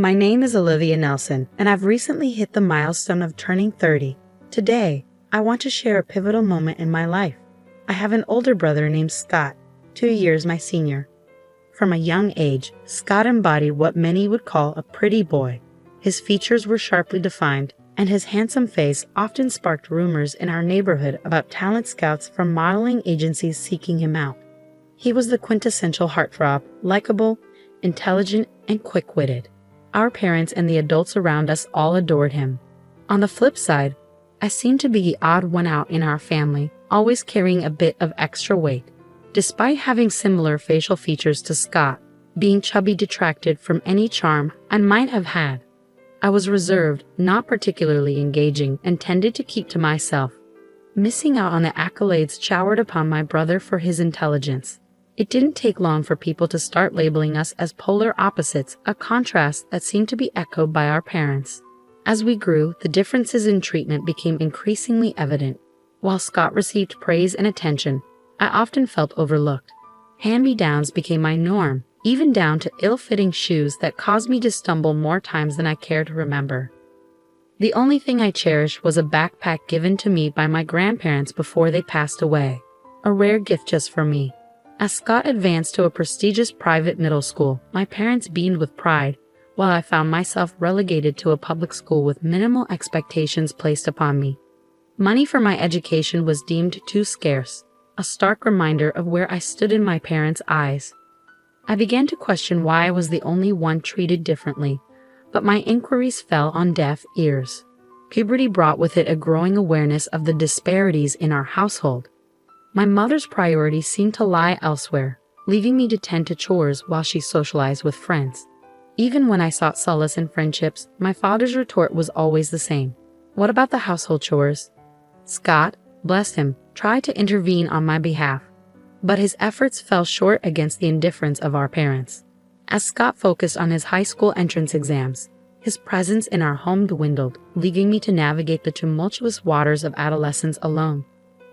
My name is Olivia Nelson, and I've recently hit the milestone of turning 30. Today, I want to share a pivotal moment in my life. I have an older brother named Scott, 2 years my senior. From a young age, Scott embodied what many would call a pretty boy. His features were sharply defined, and his handsome face often sparked rumors in our neighborhood about talent scouts from modeling agencies seeking him out. He was the quintessential heartthrob, likable, intelligent, and quick-witted. Our parents and the adults around us all adored him. On the flip side, I seemed to be the odd one out in our family, always carrying a bit of extra weight. Despite having similar facial features to Scott, being chubby detracted from any charm I might have had. I was reserved, not particularly engaging, and tended to keep to myself, missing out on the accolades showered upon my brother for his intelligence. It didn't take long for people to start labeling us as polar opposites, a contrast that seemed to be echoed by our parents. As we grew, the differences in treatment became increasingly evident. While Scott received praise and attention, I often felt overlooked. Hand-me-downs became my norm, even down to ill-fitting shoes that caused me to stumble more times than I care to remember. The only thing I cherished was a backpack given to me by my grandparents before they passed away, a rare gift just for me. As Scott advanced to a prestigious private middle school, my parents beamed with pride, while I found myself relegated to a public school with minimal expectations placed upon me. Money for my education was deemed too scarce, a stark reminder of where I stood in my parents' eyes. I began to question why I was the only one treated differently, but my inquiries fell on deaf ears. Puberty brought with it a growing awareness of the disparities in our household. My mother's priorities seemed to lie elsewhere, leaving me to tend to chores while she socialized with friends. Even when I sought solace in friendships, my father's retort was always the same. What about the household chores? Scott, bless him, tried to intervene on my behalf, but his efforts fell short against the indifference of our parents. As Scott focused on his high school entrance exams, his presence in our home dwindled, leaving me to navigate the tumultuous waters of adolescence alone.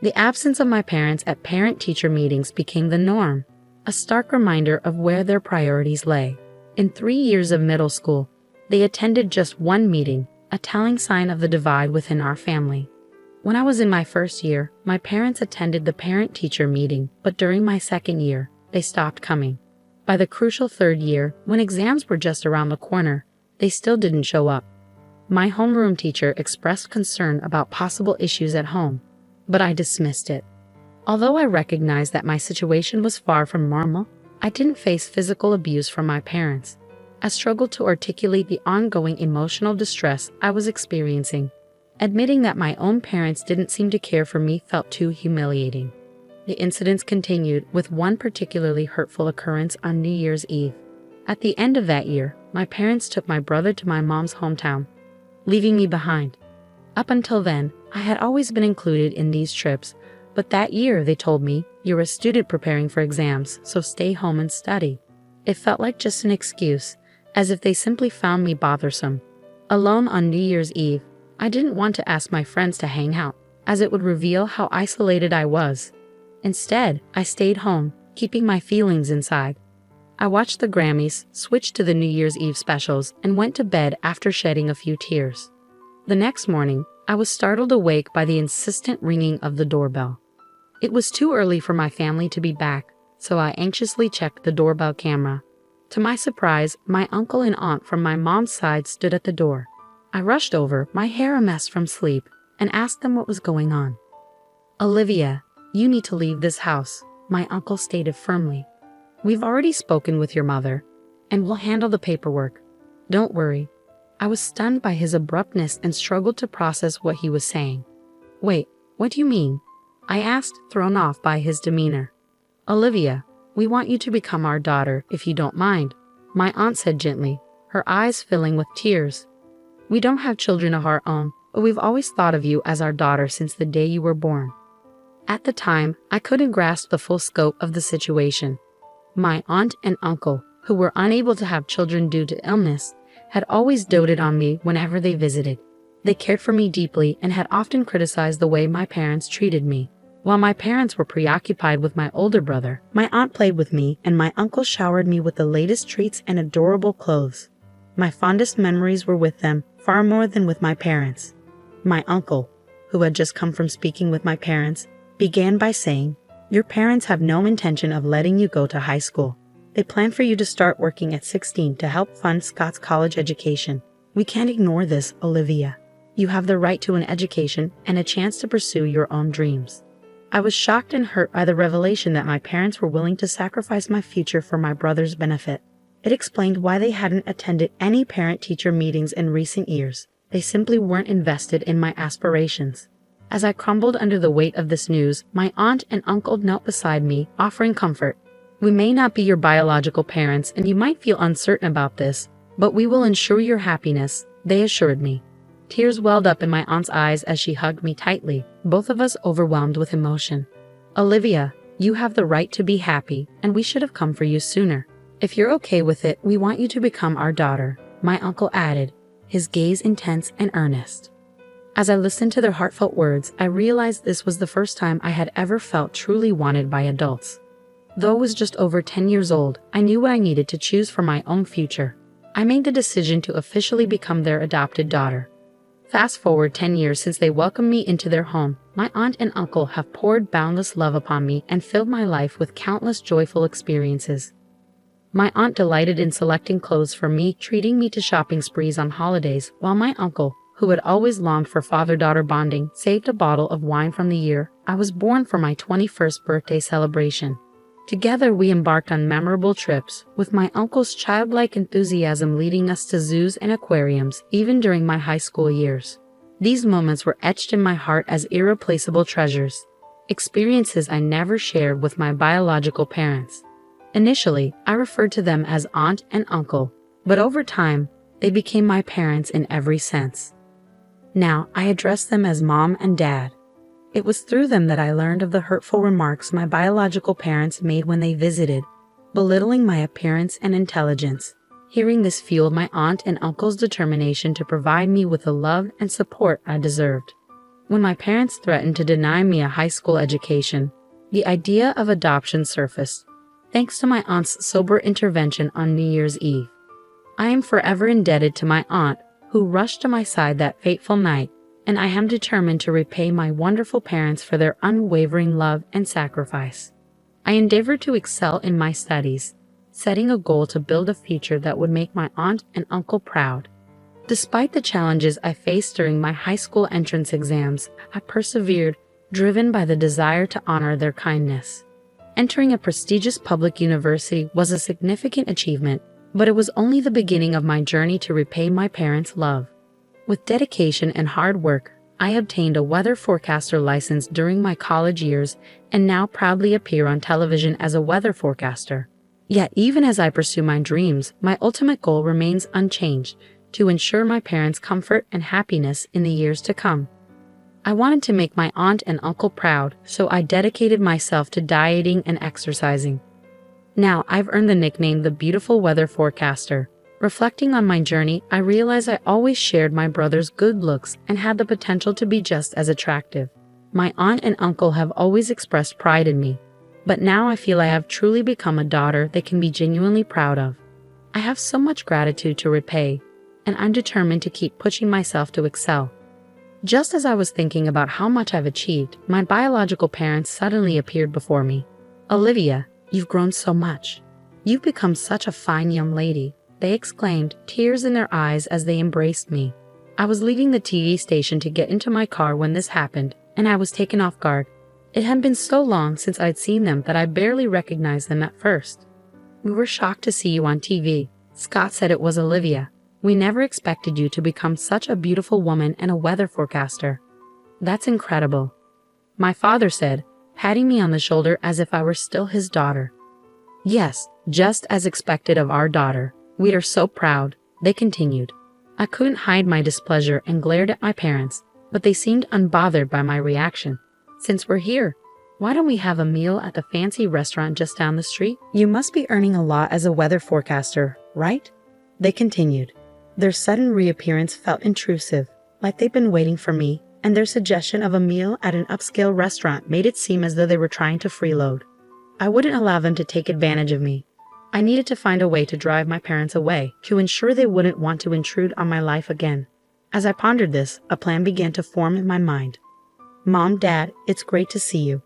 The absence of my parents at parent-teacher meetings became the norm, a stark reminder of where their priorities lay. In 3 years of middle school, they attended just one meeting, a telling sign of the divide within our family. When I was in my first year, my parents attended the parent-teacher meeting, but during my second year, they stopped coming. By the crucial third year, when exams were just around the corner, they still didn't show up. My homeroom teacher expressed concern about possible issues at home, but I dismissed it. Although I recognized that my situation was far from normal, I didn't face physical abuse from my parents. I struggled to articulate the ongoing emotional distress I was experiencing. Admitting that my own parents didn't seem to care for me felt too humiliating. The incidents continued, with one particularly hurtful occurrence on New Year's Eve. At the end of that year, my parents took my brother to my mom's hometown, leaving me behind. Up until then, I had always been included in these trips, but that year they told me, "You're a student preparing for exams, so stay home and study." It felt like just an excuse, as if they simply found me bothersome. Alone on New Year's Eve, I didn't want to ask my friends to hang out, as it would reveal how isolated I was. Instead, I stayed home, keeping my feelings inside. I watched the Grammys, switched to the New Year's Eve specials, and went to bed after shedding a few tears. The next morning, I was startled awake by the insistent ringing of the doorbell. It was too early for my family to be back, so I anxiously checked the doorbell camera. To my surprise, my uncle and aunt from my mom's side stood at the door. I rushed over, my hair a mess from sleep, and asked them what was going on. "Olivia, you need to leave this house," my uncle stated firmly. "We've already spoken with your mother, and we'll handle the paperwork. Don't worry." I was stunned by his abruptness and struggled to process what he was saying. "Wait, what do you mean?" I asked, thrown off by his demeanor. "Olivia, we want you to become our daughter, if you don't mind," my aunt said gently, her eyes filling with tears. "We don't have children of our own, but we've always thought of you as our daughter since the day you were born." At the time, I couldn't grasp the full scope of the situation. My aunt and uncle, who were unable to have children due to illness, had always doted on me whenever they visited. They cared for me deeply and had often criticized the way my parents treated me. While my parents were preoccupied with my older brother, my aunt played with me and my uncle showered me with the latest treats and adorable clothes. My fondest memories were with them, far more than with my parents. My uncle, who had just come from speaking with my parents, began by saying, "Your parents have no intention of letting you go to high school. They plan for you to start working at 16 to help fund Scott's college education. We can't ignore this, Olivia. You have the right to an education and a chance to pursue your own dreams." I was shocked and hurt by the revelation that my parents were willing to sacrifice my future for my brother's benefit. It explained why they hadn't attended any parent-teacher meetings in recent years. They simply weren't invested in my aspirations. As I crumbled under the weight of this news, my aunt and uncle knelt beside me, offering comfort. "We may not be your biological parents, and you might feel uncertain about this, but we will ensure your happiness," they assured me. Tears welled up in my aunt's eyes as she hugged me tightly, both of us overwhelmed with emotion. "Olivia, you have the right to be happy, and we should have come for you sooner. If you're okay with it, we want you to become our daughter," my uncle added, his gaze intense and earnest. As I listened to their heartfelt words, I realized this was the first time I had ever felt truly wanted by adults. Though I was just over 10 years old, I knew what I needed to choose for my own future. I made the decision to officially become their adopted daughter. Fast forward 10 years since they welcomed me into their home, my aunt and uncle have poured boundless love upon me and filled my life with countless joyful experiences. My aunt delighted in selecting clothes for me, treating me to shopping sprees on holidays, while my uncle, who had always longed for father-daughter bonding, saved a bottle of wine from the year I was born for my 21st birthday celebration. Together we embarked on memorable trips, with my uncle's childlike enthusiasm leading us to zoos and aquariums, even during my high school years. These moments were etched in my heart as irreplaceable treasures, experiences I never shared with my biological parents. Initially, I referred to them as aunt and uncle, but over time, they became my parents in every sense. Now, I address them as mom and dad. It was through them that I learned of the hurtful remarks my biological parents made when they visited, belittling my appearance and intelligence. Hearing this fueled my aunt and uncle's determination to provide me with the love and support I deserved. When my parents threatened to deny me a high school education, the idea of adoption surfaced, thanks to my aunt's sober intervention on New Year's Eve. I am forever indebted to my aunt, who rushed to my side that fateful night, and I am determined to repay my wonderful parents for their unwavering love and sacrifice. I endeavored to excel in my studies, setting a goal to build a future that would make my aunt and uncle proud. Despite the challenges I faced during my high school entrance exams, I persevered, driven by the desire to honor their kindness. Entering a prestigious public university was a significant achievement, but it was only the beginning of my journey to repay my parents' love. With dedication and hard work, I obtained a weather forecaster license during my college years and now proudly appear on television as a weather forecaster. Yet even as I pursue my dreams, my ultimate goal remains unchanged: to ensure my parents' comfort and happiness in the years to come. I wanted to make my aunt and uncle proud, so I dedicated myself to dieting and exercising. Now I've earned the nickname the Beautiful Weather Forecaster. Reflecting on my journey, I realize I always shared my brother's good looks and had the potential to be just as attractive. My aunt and uncle have always expressed pride in me, but now I feel I have truly become a daughter they can be genuinely proud of. I have so much gratitude to repay, and I'm determined to keep pushing myself to excel. Just as I was thinking about how much I've achieved, my biological parents suddenly appeared before me. "Olivia, you've grown so much. You've become such a fine young lady," they exclaimed, tears in their eyes as they embraced me. I was leaving the TV station to get into my car when this happened, and I was taken off guard. It had been so long since I'd seen them that I barely recognized them at first. "We were shocked to see you on TV. Scott said it was Olivia. We never expected you to become such a beautiful woman and a weather forecaster." "That's incredible," my father said, patting me on the shoulder as if I were still his daughter. "Yes, just as expected of our daughter. We are so proud," they continued. I couldn't hide my displeasure and glared at my parents, but they seemed unbothered by my reaction. "Since we're here, why don't we have a meal at the fancy restaurant just down the street? You must be earning a lot as a weather forecaster, right?" they continued. Their sudden reappearance felt intrusive, like they'd been waiting for me, and their suggestion of a meal at an upscale restaurant made it seem as though they were trying to freeload. I wouldn't allow them to take advantage of me. I needed to find a way to drive my parents away, to ensure they wouldn't want to intrude on my life again. As I pondered this, a plan began to form in my mind. Mom, Dad, it's great to see you.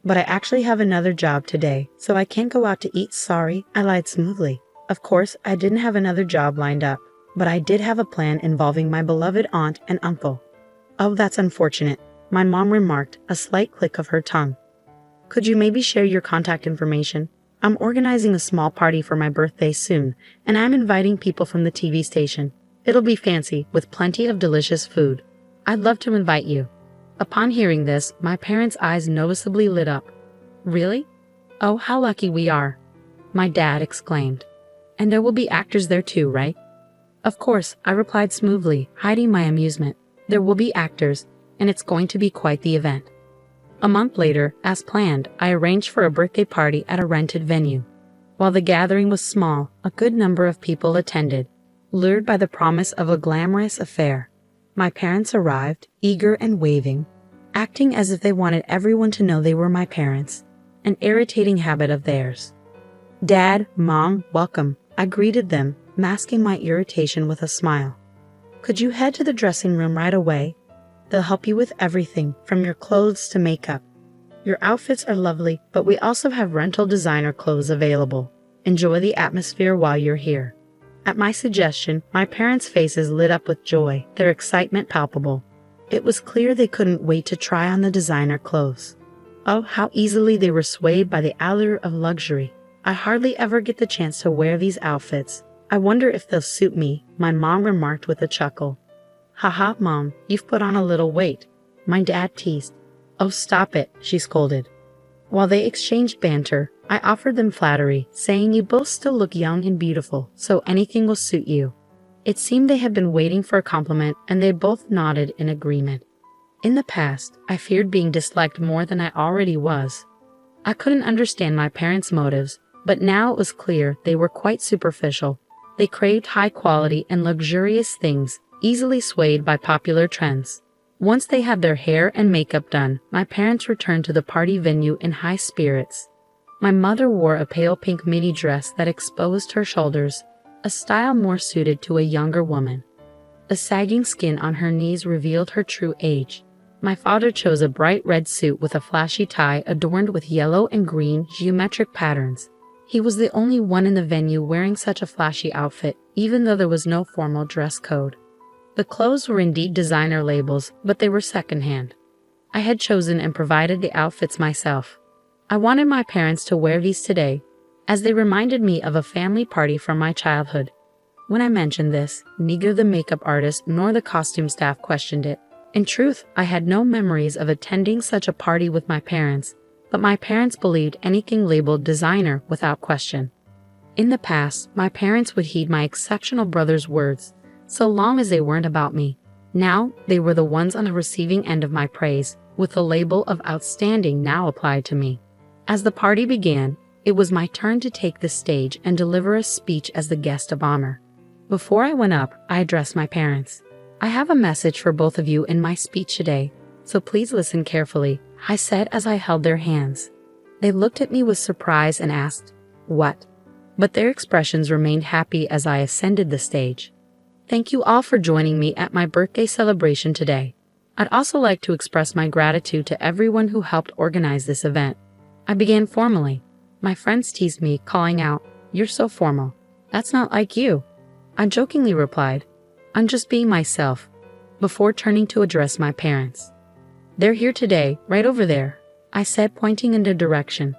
But I actually have another job today, so I can't go out to eat. Sorry, I lied smoothly. Of course, I didn't have another job lined up, but I did have a plan involving my beloved aunt and uncle. Oh, that's unfortunate, my mom remarked, a slight click of her tongue. Could you maybe share your contact information? I'm organizing a small party for my birthday soon, and I'm inviting people from the TV station. It'll be fancy, with plenty of delicious food. I'd love to invite you. Upon hearing this, my parents' eyes noticeably lit up. Really? Oh, how lucky we are, my dad exclaimed. And there will be actors there too, right? Of course, I replied smoothly, hiding my amusement. There will be actors, and it's going to be quite the event. A month later, as planned, I arranged for a birthday party at a rented venue. While the gathering was small, a good number of people attended, lured by the promise of a glamorous affair. My parents arrived, eager and waving, acting as if they wanted everyone to know they were my parents, an irritating habit of theirs. Dad, Mom, welcome, I greeted them, masking my irritation with a smile. Could you head to the dressing room right away? They'll help you with everything, from your clothes to makeup. Your outfits are lovely, but we also have rental designer clothes available. Enjoy the atmosphere while you're here. At my suggestion, my parents' faces lit up with joy, their excitement palpable. It was clear they couldn't wait to try on the designer clothes. Oh, how easily they were swayed by the allure of luxury. I hardly ever get the chance to wear these outfits. I wonder if they'll suit me, my mom remarked with a chuckle. Haha, Mom, you've put on a little weight, my dad teased. Oh, stop it, she scolded. While they exchanged banter, I offered them flattery, saying you both still look young and beautiful, so anything will suit you. It seemed they had been waiting for a compliment, and they both nodded in agreement. In the past, I feared being disliked more than I already was. I couldn't understand my parents' motives, but now it was clear they were quite superficial. They craved high quality and luxurious things, easily swayed by popular trends. Once they had their hair and makeup done, my parents returned to the party venue in high spirits. My mother wore a pale pink mini dress that exposed her shoulders, a style more suited to a younger woman. The sagging skin on her knees revealed her true age. My father chose a bright red suit with a flashy tie adorned with yellow and green geometric patterns. He was the only one in the venue wearing such a flashy outfit, even though there was no formal dress code. The clothes were indeed designer labels, but they were secondhand. I had chosen and provided the outfits myself. I wanted my parents to wear these today, as they reminded me of a family party from my childhood. When I mentioned this, neither the makeup artist nor the costume staff questioned it. In truth, I had no memories of attending such a party with my parents, but my parents believed anything labeled designer without question. In the past, my parents would heed my exceptional brother's words, so long as they weren't about me. Now, they were the ones on the receiving end of my praise, with the label of outstanding now applied to me. As the party began, it was my turn to take the stage and deliver a speech as the guest of honor. Before I went up, I addressed my parents. I have a message for both of you in my speech today, so please listen carefully, I said as I held their hands. They looked at me with surprise and asked, "What?" But their expressions remained happy as I ascended the stage. Thank you all for joining me at my birthday celebration today. I'd also like to express my gratitude to everyone who helped organize this event. I began formally. My friends teased me, calling out, "You're so formal. That's not like you." I jokingly replied, "I'm just being myself," before turning to address my parents. "They're here today, right over there," I said, pointing in their direction.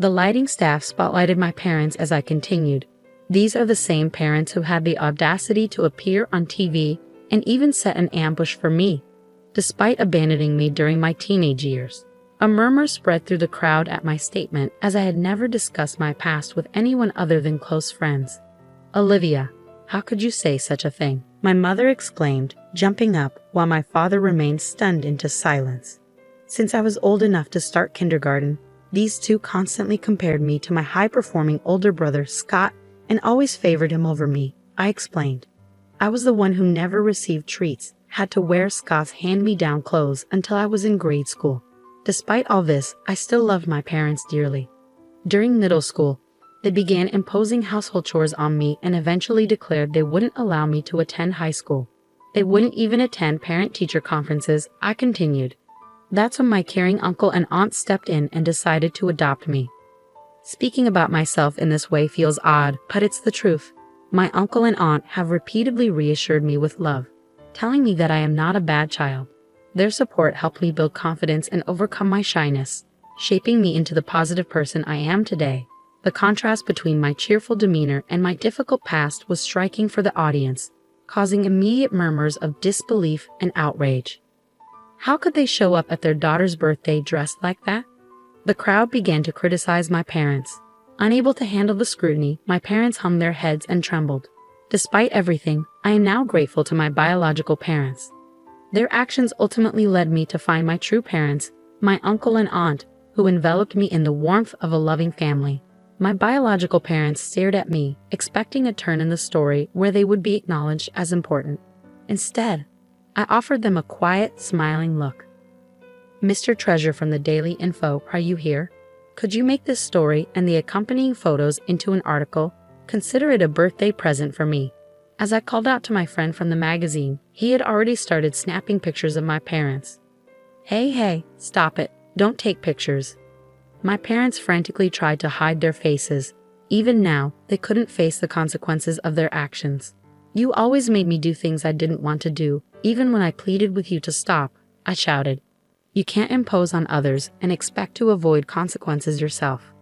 The lighting staff spotlighted my parents as I continued. These are the same parents who had the audacity to appear on TV and even set an ambush for me, despite abandoning me during my teenage years. A murmur spread through the crowd at my statement, as I had never discussed my past with anyone other than close friends. "Olivia, how could you say such a thing?" my mother exclaimed, jumping up, while my father remained stunned into silence. Since I was old enough to start kindergarten, these two constantly compared me to my high-performing older brother, Scott, and always favored him over me, I explained. I was the one who never received treats, had to wear Scott's hand-me-down clothes until I was in grade school. Despite all this, I still loved my parents dearly. During middle school, They began imposing household chores on me and eventually declared they wouldn't allow me to attend high school. They wouldn't even attend parent-teacher conferences, I continued. That's when my caring uncle and aunt stepped in and decided to adopt me. Speaking about myself in this way feels odd, but it's the truth. My uncle and aunt have repeatedly reassured me with love, telling me that I am not a bad child. Their support helped me build confidence and overcome my shyness, shaping me into the positive person I am today. The contrast between my cheerful demeanor and my difficult past was striking for the audience, causing immediate murmurs of disbelief and outrage. How could they show up at their daughter's birthday dressed like that? The crowd began to criticize my parents. Unable to handle the scrutiny, my parents hung their heads and trembled. Despite everything, I am now grateful to my biological parents. Their actions ultimately led me to find my true parents, my uncle and aunt, who enveloped me in the warmth of a loving family. My biological parents stared at me, expecting a turn in the story where they would be acknowledged as important. Instead, I offered them a quiet, smiling look. Mr. Treasure from the Daily Info, are you here? Could you make this story and the accompanying photos into an article? Consider it a birthday present for me. As I called out to my friend from the magazine, he had already started snapping pictures of my parents. Hey, stop it. Don't take pictures. My parents frantically tried to hide their faces. Even now, they couldn't face the consequences of their actions. You always made me do things I didn't want to do, even when I pleaded with you to stop, I shouted. You can't impose on others and expect to avoid consequences yourself.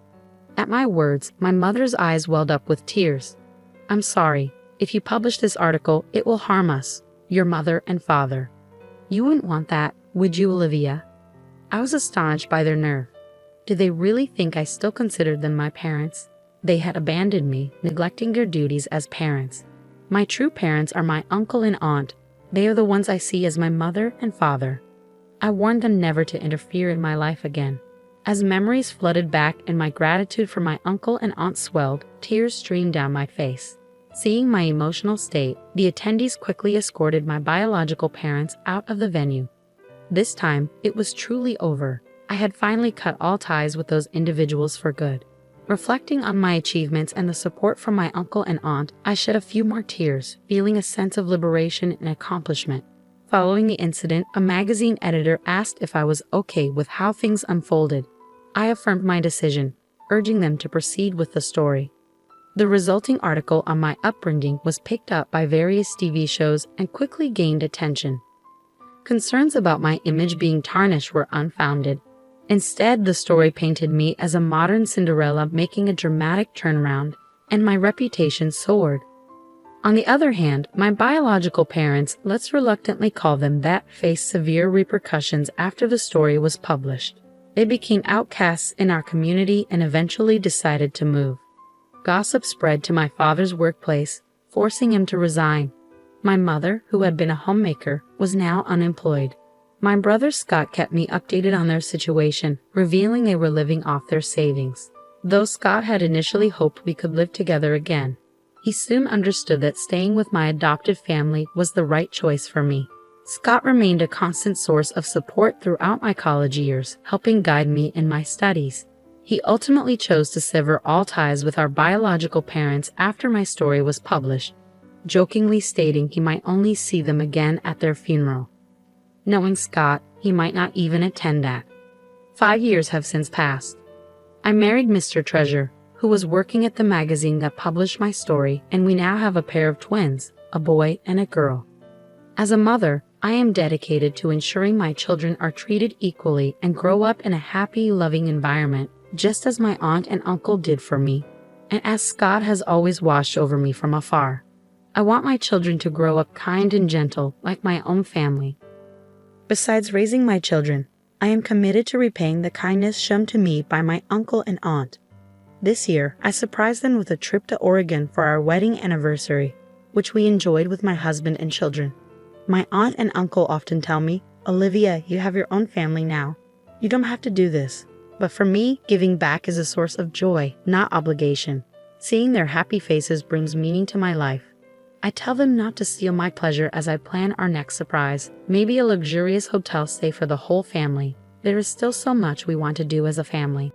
At my words, my mother's eyes welled up with tears. I'm sorry. If you publish this article, it will harm us, your mother and father. You wouldn't want that, would you, Olivia? I was astonished by their nerve. Did they really think I still considered them my parents? They had abandoned me, neglecting their duties as parents. My true parents are my uncle and aunt. They are the ones I see as my mother and father. I warned them never to interfere in my life again. As memories flooded back and my gratitude for my uncle and aunt swelled, tears streamed down my face. Seeing my emotional state, the attendees quickly escorted my biological parents out of the venue. This time, it was truly over. I had finally cut all ties with those individuals for good. Reflecting on my achievements and the support from my uncle and aunt, I shed a few more tears, feeling a sense of liberation and accomplishment. Following the incident, a magazine editor asked if I was okay with how things unfolded. I affirmed my decision, urging them to proceed with the story. The resulting article on my upbringing was picked up by various TV shows and quickly gained attention. Concerns about my image being tarnished were unfounded. Instead, the story painted me as a modern Cinderella making a dramatic turnaround, and my reputation soared. On the other hand, my biological parents, let's reluctantly call them that, faced severe repercussions after the story was published. They became outcasts in our community and eventually decided to move. Gossip spread to my father's workplace, forcing him to resign. My mother, who had been a homemaker, was now unemployed. My brother Scott kept me updated on their situation, revealing they were living off their savings. Though Scott had initially hoped we could live together again, he soon understood that staying with my adopted family was the right choice for me. Scott remained a constant source of support throughout my college years, helping guide me in my studies. He ultimately chose to sever all ties with our biological parents after my story was published, jokingly stating he might only see them again at their funeral. Knowing Scott, he might not even attend that. 5 years have since passed. I married Mr. Treasure, who was working at the magazine that published my story, and we now have a pair of twins, a boy and a girl. As a mother, I am dedicated to ensuring my children are treated equally and grow up in a happy, loving environment, just as my aunt and uncle did for me, and as Scott has always watched over me from afar. I want my children to grow up kind and gentle, like my own family. Besides raising my children, I am committed to repaying the kindness shown to me by my uncle and aunt. This year, I surprised them with a trip to Oregon for our wedding anniversary, which we enjoyed with my husband and children. My aunt and uncle often tell me, Olivia, you have your own family now. You don't have to do this. But for me, giving back is a source of joy, not obligation. Seeing their happy faces brings meaning to my life. I tell them not to steal my pleasure as I plan our next surprise, maybe a luxurious hotel stay for the whole family. There is still so much we want to do as a family.